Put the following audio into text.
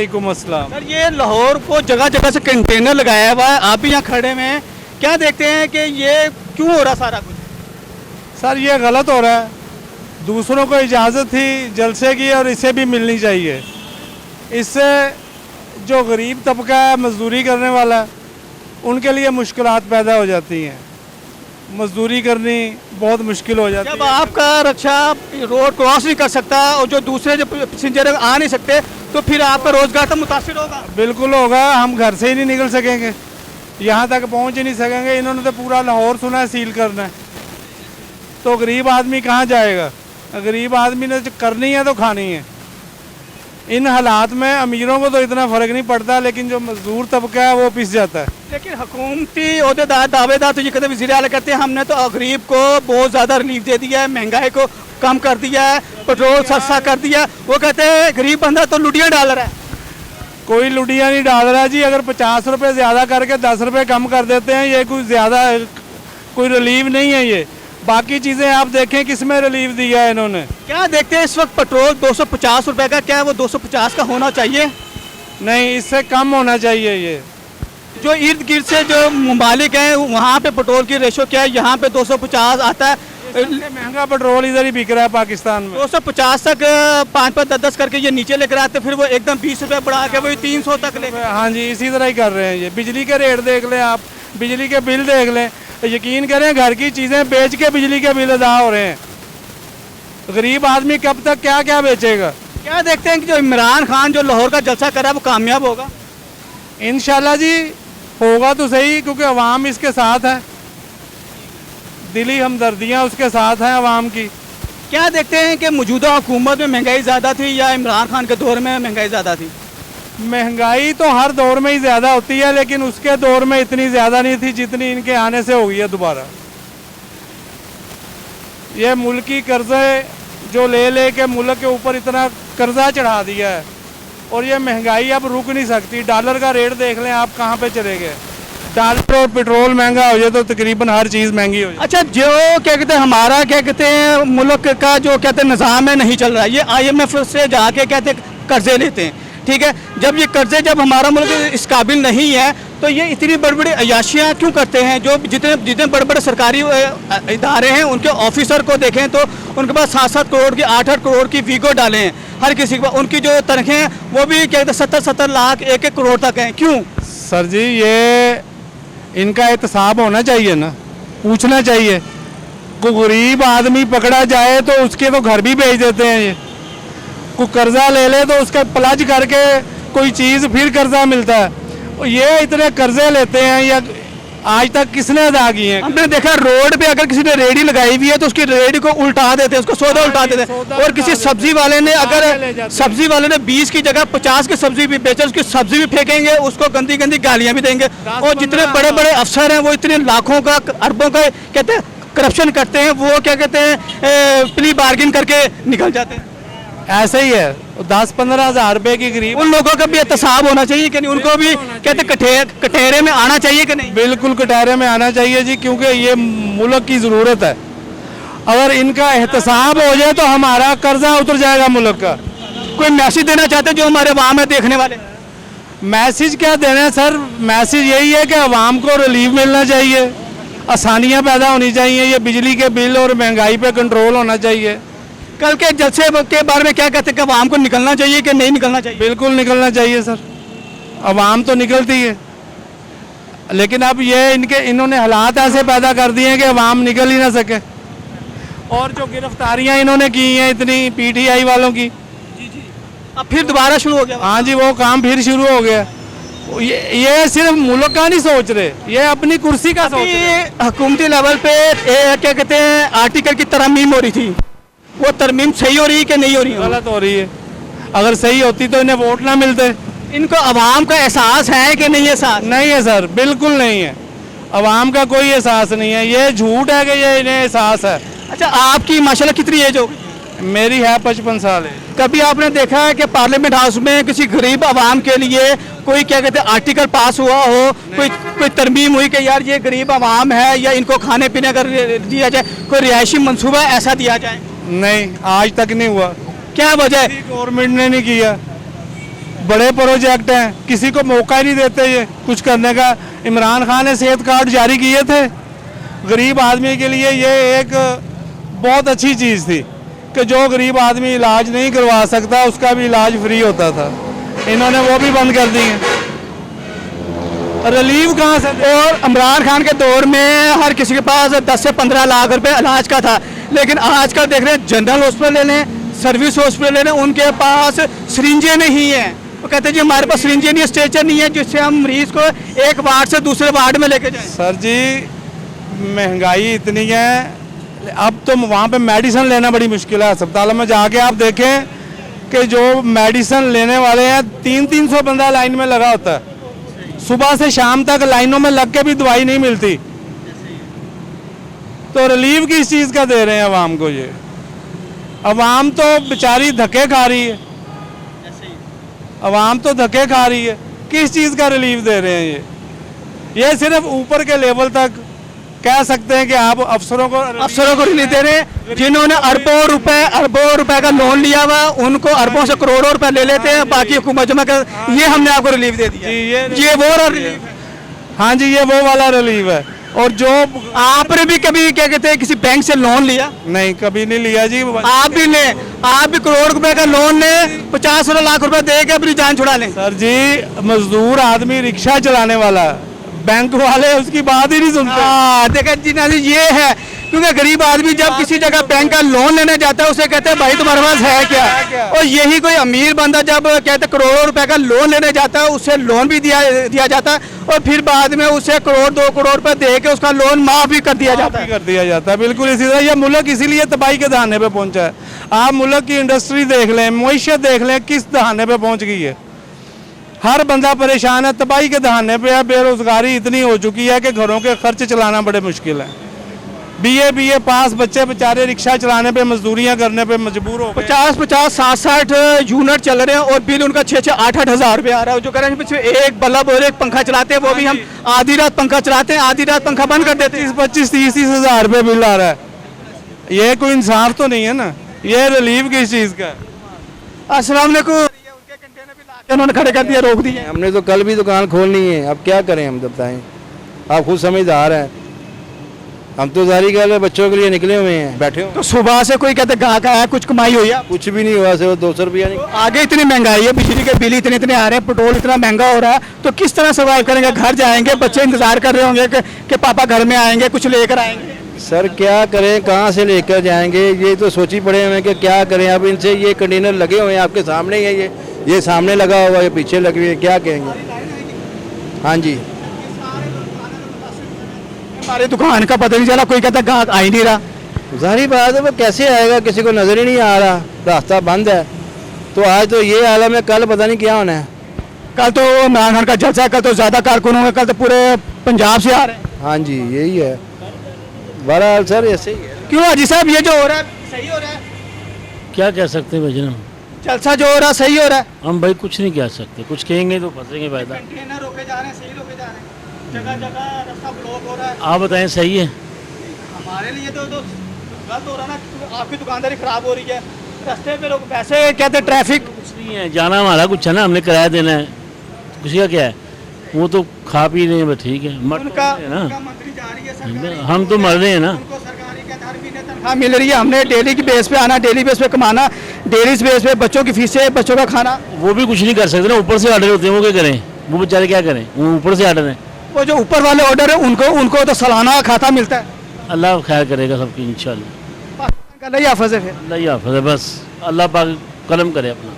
वालेकुम अस्सलाम। सर ये लाहौर को जगह जगह से कंटेनर लगाया हुआ है, आप भी यहाँ खड़े हुए हैं, क्या देखते हैं कि ये क्यों हो रहा सारा कुछ? सर ये गलत हो रहा है। दूसरों को इजाज़त थी जलसे की और इसे भी मिलनी चाहिए। इससे जो गरीब तबका है, मजदूरी करने वाला है, उनके लिए मुश्किलात पैदा हो जाती हैं। मजदूरी करनी बहुत मुश्किल हो जाती है। जब आपका रक्षा रोड क्रॉस नहीं कर सकता और जो दूसरे जो पैसेंजर आ नहीं सकते, तो फिर आपका रोजगार तो मुतासिर होगा। बिल्कुल होगा, हम घर से ही नहीं निकल सकेंगे, यहाँ तक पहुँच ही नहीं सकेंगे। इन्होंने तो पूरा लाहौर सुना है सील करना है, तो गरीब आदमी कहाँ जाएगा? गरीब आदमी ने जो करनी है तो खानी है। इन हालात में अमीरों को तो इतना फ़र्क नहीं पड़ता, लेकिन जो मजदूर तबका है वो पिस जाता है। लेकिन हुकूमती अहदेदार दावेदार तो ये कहते हैं, वज़ीर आला कहते हैं हमने तो गरीब को बहुत ज़्यादा रिलीफ दे दिया है, महंगाई को कम कर दिया है, पेट्रोल सस्ता कर दिया। वो कहते हैं गरीब बंदा तो लुटियाँ डाल रहा है। कोई लुटिया नहीं डाल रहा जी। अगर 50 रुपये ज़्यादा करके 10 रुपये कम कर देते हैं, ये कोई ज़्यादा कोई रिलीफ नहीं है। ये बाकी चीज़ें आप देखें किस में रिलीफ दिया है इन्होंने। क्या देखते हैं इस वक्त पेट्रोल 250 रुपये का, क्या वो 250 का होना चाहिए? नहीं, इससे कम होना चाहिए। ये जो इर्द गिर्द से जो ममालिक हैं वहाँ पे पेट्रोल की रेशो क्या है? यहाँ पे 250 आता है, सबसे महंगा पेट्रोल इधर ही बिक रहा है पाकिस्तान में। 250 तक 5-5, 10-10 करके ये नीचे लेकर आते, फिर वो एकदम 20 रुपये बढ़ा के वही 300 तक ले। हाँ जी, इसी तरह ही कर रहे हैं। ये बिजली के रेट देख लें आप, बिजली के बिल देख लें, यकीन करें घर की चीज़ें बेच के बिजली के बिल अदा हो रहे हैं। गरीब आदमी कब तक क्या क्या बेचेगा? क्या देखते हैं कि जो इमरान खान जो लाहौर का जलसा कर रहा है वो कामयाब होगा? इंशाल्लाह जी होगा तो सही, क्योंकि अवाम इसके साथ है, दिली हमदर्दियाँ उसके साथ हैं अवाम की। क्या देखते हैं कि मौजूदा हुकूमत में महंगाई ज़्यादा थी या इमरान खान के दौर में महंगाई ज़्यादा थी? महंगाई तो हर दौर में ही ज़्यादा होती है, लेकिन उसके दौर में इतनी ज़्यादा नहीं थी जितनी इनके आने से हो गई है दोबारा। ये मुल्की कर्जे जो ले के मुल्क के ऊपर इतना कर्जा चढ़ा दिया है, और ये महंगाई अब रुक नहीं सकती। डॉलर का रेट देख लें आप, कहाँ पे चले गए। डॉलर और पेट्रोल महंगा हो जाए तो तकरीबन हर चीज़ महंगी हो जाए। अच्छा, जो क्या कहते हैं हमारा क्या कहते हैं मुल्क का जो कहते हैं निज़ाम है नहीं चल रहा है, ये IMF से जाके कहते हैं कर्जे लेते हैं, ठीक है। जब ये कर्जे जब हमारा मुल्क इस काबिल नहीं है, तो ये इतनी बड़ी बड़ी अयाशियाँ क्यों करते हैं? जो जितने बड़े बड़े सरकारी इदारे हैं उनके ऑफिसर को देखें तो उनके पास 7-7 करोड़ की 8-8 करोड़ की वीगो डाले हैं हर किसी के पास। उनकी जो तनख्वाहें हैं वो भी क्या कहते हैं 70-70 लाख 1-1 करोड़ तक हैं। क्यों? सर जी, ये इनका एहतसाब होना चाहिए ना, पूछना चाहिए। कोई गरीब आदमी पकड़ा जाए तो उसके तो घर भी भेज देते हैं। ये कोई कर्जा ले ले तो उसका प्लज करके कोई चीज़ फिर कर्जा मिलता है। और ये इतने कर्जे लेते हैं, या आज तक किसने अदा किए हैं? हमने देखा रोड पे अगर किसी ने रेडी लगाई हुई है तो उसकी रेडी को उल्टा देते हैं, उसको सौदा उल्टा देते हैं। और किसी सब्जी वाले ने अगर सब्जी वाले ने 20 की जगह 50 की सब्जी भी बेचा, उसकी सब्जी भी फेंकेंगे, उसको गंदी गंदी गालियां भी देंगे। और जितने बड़े बड़े अफसर हैं वो इतने लाखों का अरबों का कहते हैं करप्शन करते हैं, वो क्या कहते हैं प्ली बार्गिन करके निकल जाते हैं। ऐसे ही है। 10-15 हज़ार रुपये की गरीब, उन लोगों का भी एहतसाब होना चाहिए कि नहीं? उनको भी कहते कटहरे में आना चाहिए कि नहीं? बिल्कुल कटहरे में आना चाहिए जी, क्योंकि ये मुल्क की ज़रूरत है। अगर इनका एहतसाब हो जाए तो हमारा कर्जा उतर जाएगा मुल्क का। कोई मैसेज देना चाहते हैं जो हमारे अवाम है देखने वाले? मैसेज क्या देना है सर? मैसेज यही है कि अवाम को रिलीफ मिलना चाहिए, आसानियाँ पैदा होनी चाहिए, ये बिजली के बिल और महंगाई पे कंट्रोल होना चाहिए। कल के जलसे के बारे में क्या कहते हैं कि आवाम को निकलना चाहिए कि नहीं निकलना चाहिए? बिल्कुल निकलना चाहिए सर, अवाम तो निकलती है, लेकिन अब ये इन्होंने हालात ऐसे पैदा कर दिए हैं कि अवाम निकल ही ना सके। और जो गिरफ्तारियां इन्होंने की हैं इतनी PTI वालों की, अब फिर दोबारा शुरू हो गया। हाँ जी, वो काम फिर शुरू हो गया। ये सिर्फ मुल्क का नहीं सोच रहे, ये अपनी कुर्सी का सोच रहे हैं। हुकूमती लेवल पे क्या कहते हैं आर्टिकल की तरमीम हो रही थी, वो तरमीम सही हो रही है कि नहीं हो रही है? गलत हो रही है। अगर सही होती तो इन्हें वोट ना मिलते। इनको अवाम का एहसास है कि नहीं? एहसास नहीं है सर, बिल्कुल नहीं है। अवाम का कोई एहसास नहीं है, ये झूठ है कि ये इन्हें एहसास है। अच्छा, आपकी माशाल्लाह कितनी एज हो? मेरी है 55 साल है। कभी आपने देखा है कि पार्लियामेंट हाउस में किसी गरीब आवाम के लिए कोई क्या कहते हैं आर्टिकल पास हुआ हो, कोई तरमीम हुई कि यार ये गरीब आवाम है या इनको खाने पीने का दिया जाए, कोई रिहायशी मंसूबा ऐसा दिया जाए? नहीं, आज तक नहीं हुआ। क्या वजह है? गवर्नमेंट ने नहीं किया। बड़े प्रोजेक्ट हैं, किसी को मौका ही नहीं देते ये कुछ करने का। इमरान खान ने सेहत कार्ड जारी किए थे, गरीब आदमी के लिए ये एक बहुत अच्छी चीज़ थी कि जो गरीब आदमी इलाज नहीं करवा सकता उसका भी इलाज फ्री होता था। इन्होंने वो भी बंद कर दिए। रिलीफ कहाँ से? और इमरान खान के दौर में हर किसी के पास 10 से 15 लाख रुपए इलाज का था, लेकिन आजकल देख रहे हैं जनरल हॉस्पिटल ले लें, सर्विस हॉस्पिटल ले लें, उनके पास सिरिंजें नहीं है। वो कहते हैं जी हमारे पास सिरिंजें नहीं है, स्ट्रेचर नहीं है जिससे हम मरीज को एक वार्ड से दूसरे वार्ड में लेके जाएं। सर जी महंगाई इतनी है, अब तो वहाँ पे मेडिसिन लेना बड़ी मुश्किल है। अस्पतालों में जाके आप देखें कि जो मेडिसिन लेने वाले हैं 300-300 बंदा लाइन में लगा होता है। सुबह से शाम तक लाइनों में लग के भी दवाई नहीं मिलती। तो रिलीफ किस चीज़ का दे रहे हैं अवाम को? ये अवाम तो बेचारी धक्के खा रही है, अवाम तो धक्के खा रही है। किस चीज़ का रिलीफ दे रहे हैं ये सिर्फ ऊपर के लेवल तक कह सकते हैं कि आप अफसरों को रिलीफ दे रहे हैं। जिन्होंने अरबों रुपए का लोन लिया हुआ उनको अरबों से करोड़ों रुपए ले लेते हैं, बाकी हुकूमत जमा कर। ये हमने आपको रिलीफ दे दिया। ये वो रिलीफ है। हाँ जी, ये वो वाला रिलीफ है। और जो आपने भी कभी क्या कहते हैं किसी बैंक से लोन लिया? नहीं, कभी नहीं लिया जी। आप भी करोड़ रुपए का लोन लें, 50 लाख रुपए दे के अपनी जान छुड़ा लें। सर जी मजदूर आदमी रिक्शा चलाने वाला, बैंक वाले उसकी बात ही नहीं सुनते। देखा जी ना, ये है क्योंकि गरीब आदमी जब किसी जगह बैंक का लोन लेने जाता है उसे कहते हैं भाई तुम्हारे पास है क्या? और यही कोई अमीर बंदा जब कहते हैं करोड़ों रुपए का लोन लेने जाता है उसे लोन भी दिया जाता है और फिर बाद में उसे करोड़ 2 करोड़ रुपए दे के उसका लोन माफ भी कर दिया जाता है। बिल्कुल इसी तरह। यह मुल्क इसीलिए तबाही के दहाने पे पहुंचा है। आप मुल्क की इंडस्ट्री देख लें, मईशत देख लें, किस दहाने पे पहुंच गई है। हर बंदा परेशान है, तबाही के दहाने पे है। बेरोजगारी इतनी हो चुकी है कि घरों के खर्च चलाना बड़े मुश्किल है। बीए पास बच्चे बेचारे रिक्शा चलाने पे, मजदूरियां करने पे मजबूर हो गए। 50 60 यूनिट चल रहे हैं और बिल उनका 6-8 हज़ार रुपये आ रहा है। जो कह रहे हैं एक बल्ब और एक पंखा चलाते हैं, वो भी हम आधी रात पंखा चलाते हैं, आधी रात पंखा बंद कर देते हैं। 25-30 हज़ार रुपये बिल आ रहा है। ये कोई इंसाफ तो नहीं है ना। ये रिलीफ किस चीज़ का? अस्सलाम वालेकुम। उन्होंने खड़े कर दिया, रोक दिया। हमने तो कल भी दुकान खोलनी है, अब क्या करें हम? बताएं, आप खुद समझदार हैं। हम तो जारी गल है, बच्चों के लिए निकले हुए हैं, बैठे हो। तो सुबह से कोई कहते गाहक आया, कुछ कमाई हुई है? कुछ भी नहीं हुआ, सिर्फ 200 रुपया नहीं। आगे इतनी महंगाई है, बिजली के बिल इतने आ रहे हैं, पेट्रोल इतना महंगा हो रहा है, तो किस तरह सर्वाइव करेंगे? घर जाएंगे, बच्चे इंतजार कर रहे होंगे कि पापा घर में आएंगे, कुछ लेकर आएंगे। सर क्या करें, कहाँ से लेकर जाएंगे? ये तो सोची पड़े हुए हैं कि क्या करें। अब इनसे ये कंटेनर लगे हुए हैं, आपके सामने ही है, ये सामने लगा हुआ है, पीछे लगी हुई है, क्या कहेंगे? हाँ जी, हमारी दुकान का पता नहीं चला, कोई कहता गाहक आ ही नहीं रहा। जाहिर बात है, वो कैसे आएगा? किसी को नजर ही नहीं आ रहा, रास्ता बंद है। तो आज तो ये आलम है, कल पता नहीं क्या होना है। कल तो इमरान खान का जलसा है, कल तो ज्यादा कारकुन होंगे, कल तो पूरे पंजाब से आ रहे हैं। हाँ जी, यही है। बहरहाल सर ऐसे ही है। क्यों हाजी साहब, ये जो हो रहा है सही हो रहा है? क्या कह सकते हैं भाई? जलसा जो हो रहा है सही हो रहा है? हम भाई कुछ नहीं कह सकते, कुछ कहेंगे तो फंसेंगे फायदा। कंटेनर रोके जा रहे हैं, सही रोके जा रहे हैं, जगह जगह रास्ता ब्लॉक हो रहा है। आप बताएं, सही है? हमारे लिए तो गलत हो रहा है ना, आपकी दुकानदारी खराब हो रही है। रास्ते पे लोग वैसे कहते ट्रैफिक कुछ नहीं है, जाना हमारा कुछ है ना, हमने किराया देना है, किसी का क्या है? वो तो खा पी रहे हैं, बस ठीक है, मर तो उनका रहे हैं ना। मंत्री जा रही है सरकारी, हम तो मर रहे हैं ना। उनको सरकारी के हर महीने तनख्वाह मिल रही है। हमने डेली की बेस पे आना, डेली बेस पे कमाना, डेली बेस पे बच्चों की फीसें, बच्चों का खाना। वो भी कुछ नहीं कर सकते ना, ऊपर से ऑर्डर होते हैं, वो क्या करें? वो बेचारे क्या करें? वो ऊपर से ऑर्डर है। वो जो ऊपर वाले ऑर्डर है उनको तो सालाना खाता मिलता है। अल्लाह खैर करेगा सबकी इंशाल्लाह। अल्लाह ही हाफ़िज़ है। अल्लाह ही हाफ़िज़ है, बस अल्लाह पाक करम करे अपना।